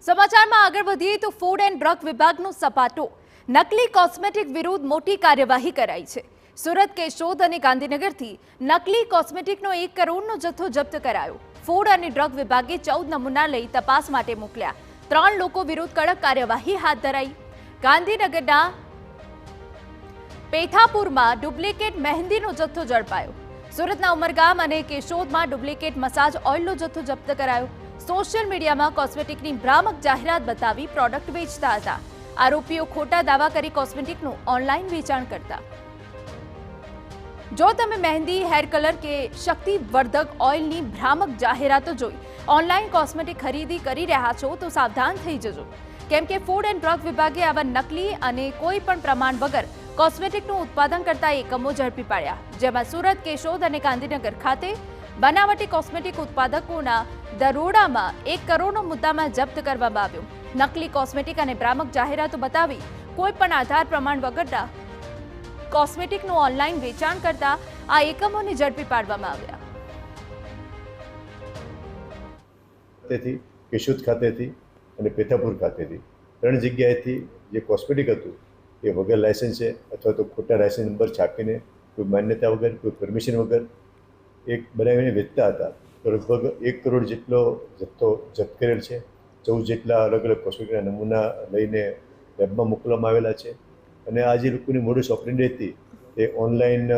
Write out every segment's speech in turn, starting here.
સમાચારમાં આગળ વધીએ તો ફૂડ એન્ડ ડ્રગ વિભાગનો સપાટો નકલી કોસ્મેટિક વિરુદ્ધ મોટી કાર્યવાહી કરાઈ છે। સુરત, કેશોદ અને ગાંધીનગરથી નકલી કોસ્મેટિકનો 1 કરોડનો જથ્થો જપ્ત કરાયો। ફૂડ અને ડ્રગ વિભાગે 14 નમૂના લઈ તપાસ માટે મોકલ્યા। 3 લોકો વિરુદ્ધ કડક કાર્યવાહી હાથ ધરાઈ। ગાંધીનગરના પેથાપુરમાં ડુપ્લિકેટ મહેંદીનો જથ્થો ઝડપાયો। સુરતના ઉમરગામ અને કેશોદમાં ડુપ્લિકેટ મસાજ ઓઇલનો જથ્થો જપ્ત કરાયો। સોશિયલ મીડિયામાં કોસ્મેટિકની ભ્રામક જાહેરાત બતાવી પ્રોડક્ટ વેચતા હતા। આરોપીઓ ખોટા દાવા કરી કોસ્મેટિકનું ઓનલાઈન વેચાણ કરતા। જો તમે મહેંદી, હેર કલર કે શક્તિવર્ધક ઓઇલની ભ્રામક જાહેરાતો જોઈ ઓનલાઈન કોસ્મેટિક ખરીદી કરી રહ્યા છો તો સાવધાન થઈ જજો, કેમ કે ફૂડ એન્ડ ડ્રગ વિભાગે આવા નકલી અને કોઈ પણ પ્રમાણ વગર કોસ્મેટિકનું ઉત્પાદન કરતા એકમો ઝડપી પાડ્યા, જેમાં સુરત, કેશોદ અને ગાંધીનગર ખાતે બનાવટી કોસ્મેટિક ઉત્પાદકોના દરોડામાં 1 કરોડનો મુદ્દામાલ જપ્ત કરવામાં આવ્યો। નકલી કોસ્મેટિક અને ભ્રામક જાહેરાતો બતાવી કોઈ પણ આધાર પ્રમાણ વગરના કોસ્મેટિકનું ઓનલાઈન વેચાણ કરતા આ એકમોને ઝડપી પાડવામાં આવ્યા। તેથી કેશોદ ખાતેથી અને પેથાપુર ખાતેથી 3 જગ્યાએથી જે કોસ્મેટિક હતું એ વગર લાયસન્સે અથવા તો ખોટા લાયસન્સ નંબર છાપીને કોઈ માન્યતા વગર, કોઈ પરમિશન વગર એક બનાવીને વેચતા હતા। તો લગભગ 1 કરોડ જેટલો જથ્થો જપ્ત કરેલ છે। 14 જેટલા અલગ અલગ કોસ્મેટિકના નમૂના લઈને લેબમાં મોકલવામાં આવેલા છે। અને આ જે લોકોની મોડસ ઓપરેન્ડી હતી તે ઓનલાઈન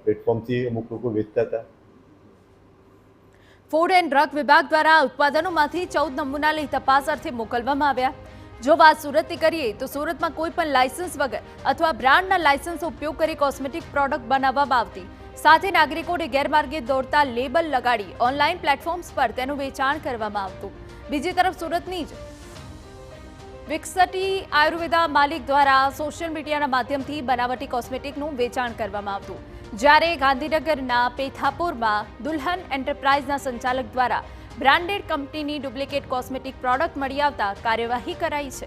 પ્લેટફોર્મથી અમુક લોકો વેચતા હતા। ફૂડ એન્ડ ડ્રગ વિભાગ દ્વારા ઉત્પાદનોમાંથી 14 નમૂના લઈ તપાસ અર્થે મોકલવામાં આવ્યા। જો વાત સુરતની કરીએ તો સુરતમાં કોઈ પણ લાયસન્સ વગર અથવા બ્રાન્ડના લાયસન્સ ઉપયોગ કરી કોસ્મેટિક પ્રોડક્ટ બનાવવામાં આવતી, સાથે નાગરિકોને ગેરમાર્ગે દોરતા લેબલ લગાડી ઓનલાઈન પ્લેટફોર્મ્સ પર તેનું વેચાણ કરવામાં આવતું। બીજી તરફ સુરતની જ વિકસટી આયુર્વેદા માલિક દ્વારા સોશિયલ મીડિયાના માધ્યમથી બનાવટી કોસ્મેટિકનું વેચાણ કરવામાં આવતું, જ્યારે ગાંધીનગરના પેથાપુરમાં દુલ્હન એન્ટરપ્રાઇઝના સંચાલક દ્વારા બ્રાન્ડેડ કંપનીની ડુપ્લિકેટ કોસ્મેટિક પ્રોડક્ટ મળી આવતા કાર્યવાહી કરાઈ છે।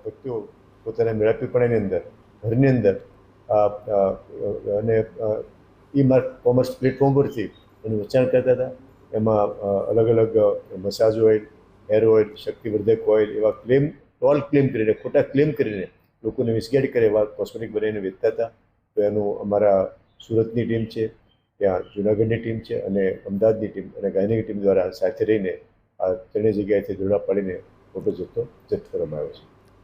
વ્યક્તિઓ પોતાના મેળાપીપણાની અંદર, ઘરની અંદર અને કોમર્સ પ્લેટફોર્મ પરથી એનું વેચાણ કરતા હતા। એમાં અલગ અલગ મસાજ ઓઇલ, હેર ઓઇલ, શક્તિવર્ધક ઓઇલ એવા ક્લેમ કરીને, ખોટા ક્લેમ કરીને લોકોને મિસગાઈડ કરે એવા કોસ્મેટિક બનાવીને વેચતા હતા। તો એનું અમારા સુરતની ટીમ છે, ત્યાં જૂનાગઢની ટીમ છે અને અમદાવાદની ટીમ અને ગાંધીનગરની ટીમ દ્વારા સાથે રહીને આ 3 જગ્યાએથી દરોડા પાડીને મોટો જથ્થો જપ્ત કરવામાં આવ્યો છે।